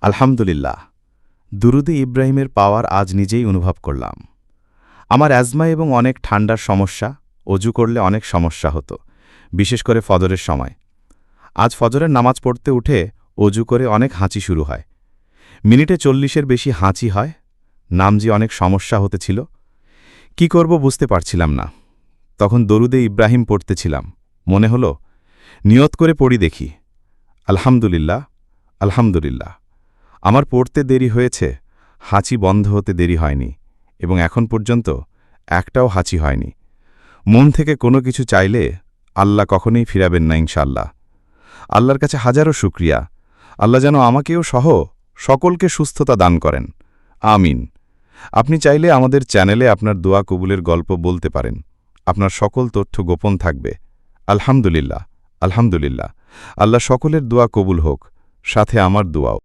আলহামদুলিল্লাহ, দুরুদে ইব্রাহিমের পাওয়ার আজ নিজেই অনুভব করলাম। আমার অ্যাজমা এবং অনেক ঠান্ডার সমস্যা, অজু করলে অনেক সমস্যা হতো, বিশেষ করে ফজরের সময়। আজ ফজরের নামাজ পড়তে উঠে অজু করে অনেক হাঁচি শুরু হয়। মিনিটে 40-এর বেশি হাঁচি হয়। নামজি অনেক সমস্যা হতেছিল। কি করব বুঝতে পারছিলাম না। তখন দরুদে ইব্রাহিম পড়তেছিলাম। মনে হলো, নিয়ত করে পড়ি দেখি। আলহামদুলিল্লাহ, আলহামদুলিল্লাহ। আমার পড়তে দেরি হয়েছে, হাঁচি বন্ধ হতে দেরি হয়নি এবং এখন পর্যন্ত একটাও হাঁচি হয়নি। মন থেকে কোনো কিছু চাইলে আল্লাহ কখনোই ফিরাবেন না ইনশাআল্লাহ। আল্লাহর কাছে হাজারো শুকরিয়া। আল্লাহ যেন আমাকেও সহ সকলকে সুস্থতা দান করেন। আমিন। আপনি চাইলে আমাদের চ্যানেলে আপনার দোয়া কবুলের গল্প বলতে পারেন। আপনার সকল তথ্য গোপন থাকবে। আলহামদুলিল্লাহ, আলহামদুলিল্লাহ। আল্লাহ সকলের দোয়া কবুল হোক, সাথে আমার দোয়াও।